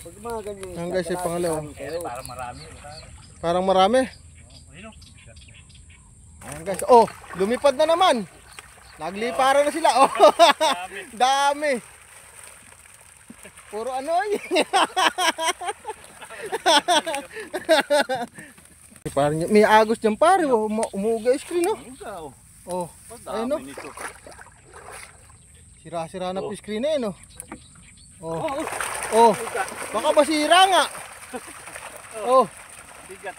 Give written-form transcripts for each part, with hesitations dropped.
Pag mga ganyan. Ayan guys, yung pangalawa. Parang marami. Parang marami. Ayan guys, oh, lumipad na naman. Nagliparan na sila. Oh, dami. Puro ano yun. Parang may agos dyan pare. Oh, umuga yung screen oh. Oh, ayun oh. Sira-sira na po yung screen eh no. Oh, oh, baka masira nga. Oh, Bigat.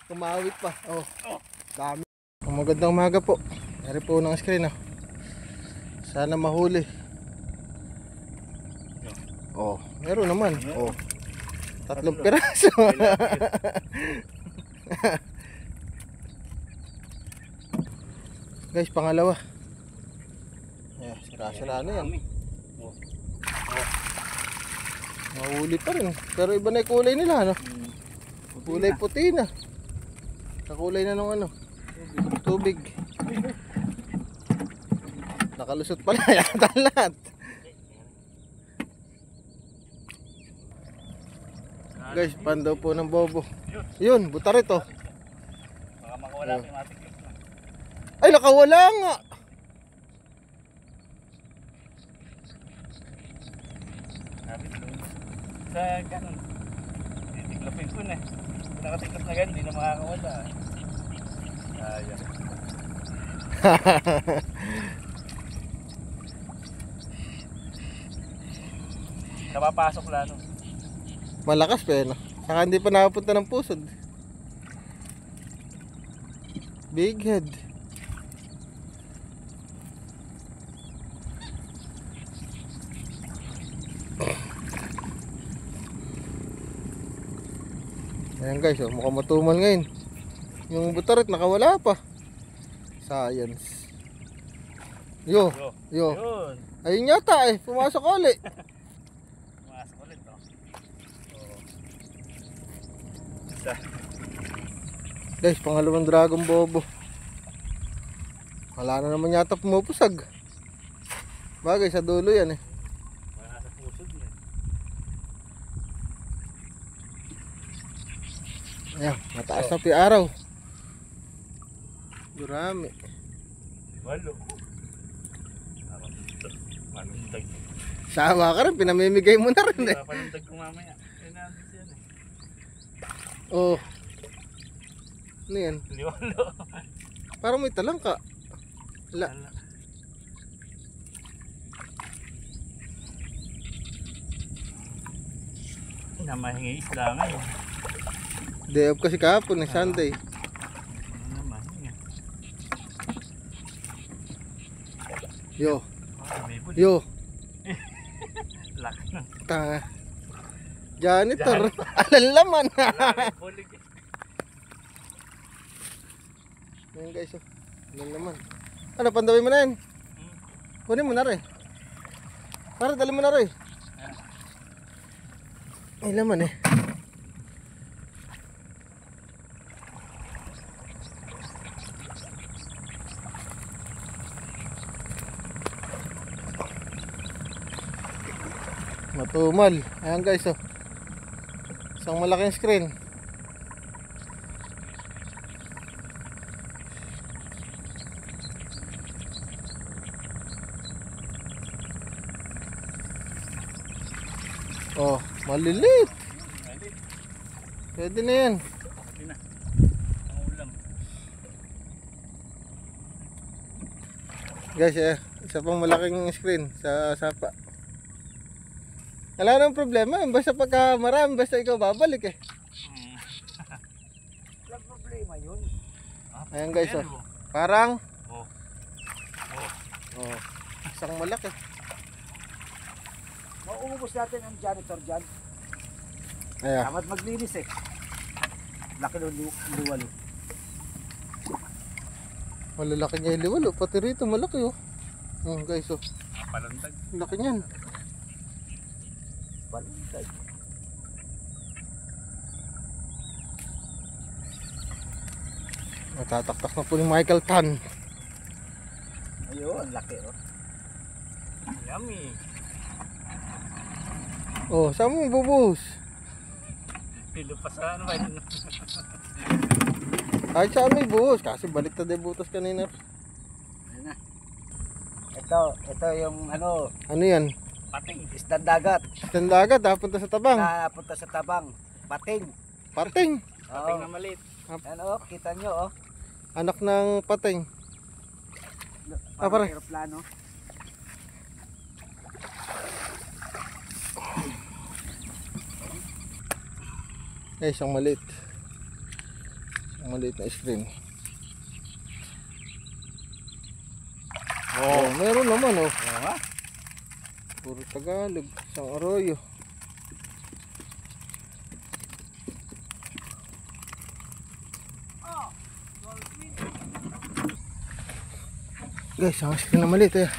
kumawit pa. Oh, dami. Magandang umaga po. Dari po ng screen oh. Sana mahuli. Oh, meron naman. Oh, 3 piraso. Guys, pangalawa. Yeah, sira-sira na yan. Mahuli pa rin. Pero iba na yung kulay nila, no? Kulay puti na. Kakulay na ng ano, tubig. Nakalusot pala yata lahat. Guys, pandaw po ng bobo. Yun, butarit oh. Baka makawala yung ating clip na. Ay, nakawala nga. Sabi doon. Sa ganun. Titiklopin ko na. Kung nakatiklop na ganun, hindi na makakawala. Ayan. Napapasok lalo. Malakas pa yun. Saka hindi pa nakapunta ng pusod. Big head. Ayan guys, oh, mukhang matumal ngayon. Yung butarit nakawala pa. Science. Yo, yo. Yun. Ayun yata eh, pumasok ulit. Pumasok ulit oh. Guys, pangalawang dragon bobo. Wala na naman yata pumupusag. Bagay sa dulo yan eh. Wala sa pusod na. Ayan, mataas na pi araw. Durami. Walo. Malundag. Sama ka rin, pinamimigay mo na rin eh. Papalundag ko mamaya. Kaya natin siya eh. Oh. Ano yan? Liwalo. Parang may talangka. Wala. Namahingi isla ngayon. Day off kasi kahapon eh, Sunday. Namahingi. Yo, May buli. yo. Laki na. Tanga. Janitor. Alam laman. May bulig eh. Ayan guys, oh. Alam laman. Ano, pandawin mo na yan. Kunin mo na rin. Para dali mo na rin. May laman eh. Matumal. Ayan guys, oh. Isang malaking screen. Oh, malilit. Pwede na yan. Pwede na. Ang ulam. Guys, isa pang malaking screen sa sapa. Wala nang problema, basta pagka marami, basta ikaw babalik eh. Walang problema yun. Ayan guys, oh. Parang Oh. oh, isang malaki. Mauubos natin ang janitor dyan. Ayan. Dapat maglinis eh. Laki ng liwalo. Malalaki niya yung liwalo, pati rito malaki oh. Oh guys, oh. Palundag. Laki niyan. Balintay. Natataktak na po ni Michael Tan. Ayun, ang laki oh. Yummy. Oh, saan mo bubuhos? Pilupas sa ano ba yun? Kahit saan mo buhos. Kasi baliktad yung butas kanina. Ayan na. Ito yung ano, Ano yan? Pating. isdang dagat. Isang dagat ha, punta sa tabang. Napunta sa tabang. Pating. Pating. Pating Oo. na maliit. Ayan oh, kita nyo oh. Anak ng pating. Parang pare. aeroplano. Isang maliit. Isang maliit na screen. Oh, meron naman oh. Oo. Puro Tagalog. Isang arroyo. Guys, ang screen na maliit eh.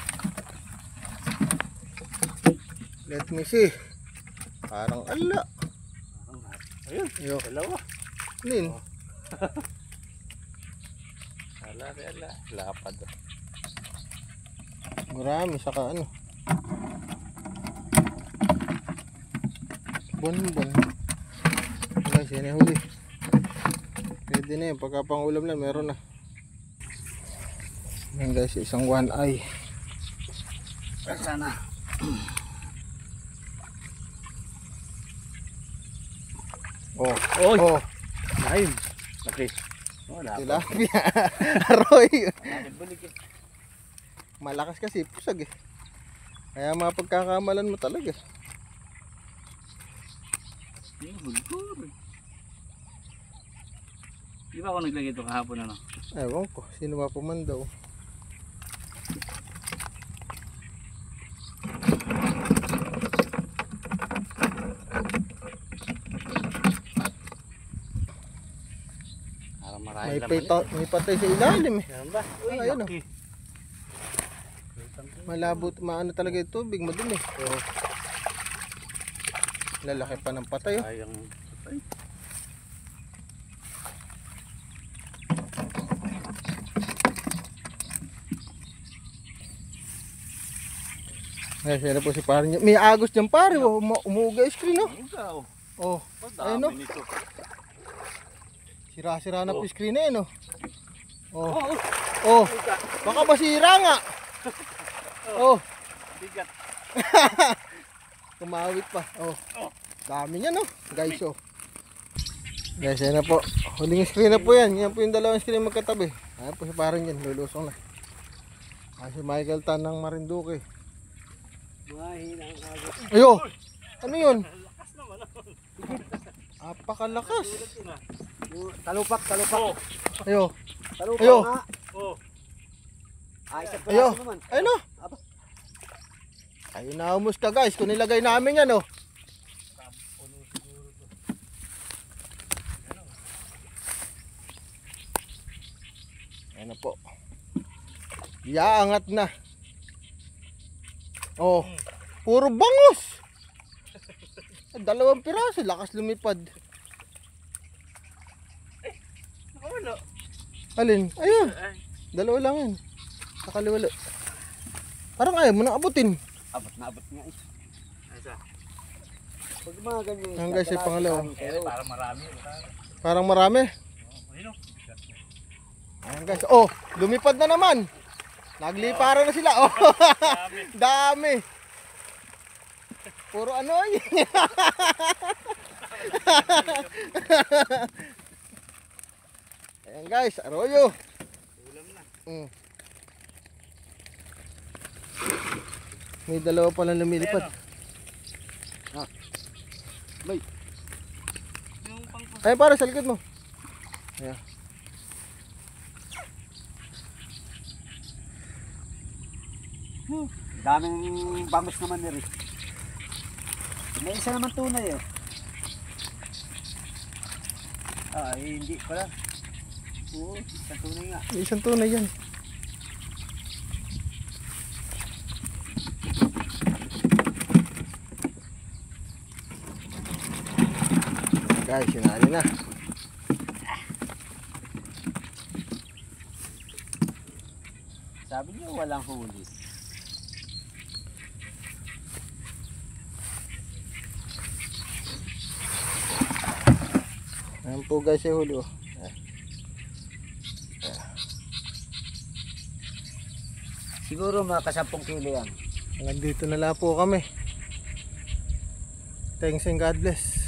Let me see. Parang ala. Ayun. Yo, Dalawa. nin. Ala. Lapad. Marami saka ano. Bon. Guys, yan yung huli. Pwede na yun. Pagka pang ulam na, meron na. Yan guys, isang one eye. Sana. Oh, Oy! oh, Ayun. Okay. Oh, lapad. tilapia. Arroyo. Balik eh. Malakas kasi, pusag eh. Kaya mapagkakamalan mo talaga. Bulgur. Di ba ako naglagay ito kahapon ano? Ewan ko, sino ba pumandaw? Parang marami May patay sa ilalim eh. Ganun ba? Uy, Ayun, laki. Malabo, maano talaga yung tubig, madumi. Oh. Lalaki pa ng patay oh. Sayang patay. Ay, siya na po si pare niya. May agos dyan pare, oh. Umuuga yung screen oh. Ikaw. Oh, Ayun ayun oh. nito. Sira-sira na po yung screen na yun oh. Oh, Oh, oh. Baka masira nga. Oh, bigat. kumawit pa. Oh, dami niya no. Guys oh. Guys, yan na po. Huling screen na po yan. Yan po yung dalawang screen magkatabi. Ayan po si pare niyan. Lulusong na. Ayan si Michael Tan ng Marinduque. Buhayin ang agos. Ayo! Ano yun? Lakas naman. Apakalakas. Talupak. Oh, Ayo. Talupak Ayo. nga. oh. Isang Ayo. piraso naman. Ayun oh. Aba. Ayun na humus ka guys. Kung nilagay namin yan oh. Ayan na po. Yaangat na. Oh. Puro bangus. Dalawang piraso. Lakas lumipad. Nakawala. Alin? Ayun. Ay, Dalawa lang yan. Nakaliwala. Parang ayaw mo nang abutin. Abot na abot nga eh. asa? Pag mga ganyan. Ang guys, yung pangalawa. Eh, parang marami. Parang marami. Ayun oh. Ayan guys. Oh, lumipad na naman. Nagliparan na sila. Oh, Dami. dami. Puro ano ay. Ayan guys, arroyo. Ulam na. Mm. May dalawa palang lumilipad. Ayan, May. yung pang Ayan para sa likod mo. Ayan. Daming bangus naman ni Rick. May isa naman tunay eh. Hindi pala. Oo, isang tunay nga. May isang tunay yan. Guys, sinali na. Sabi niyo walang huli. Ayan po guys yung huli oh. Siguro mga 10 kilo yan. Hanggang dito na lang po kami. Thanks and God bless.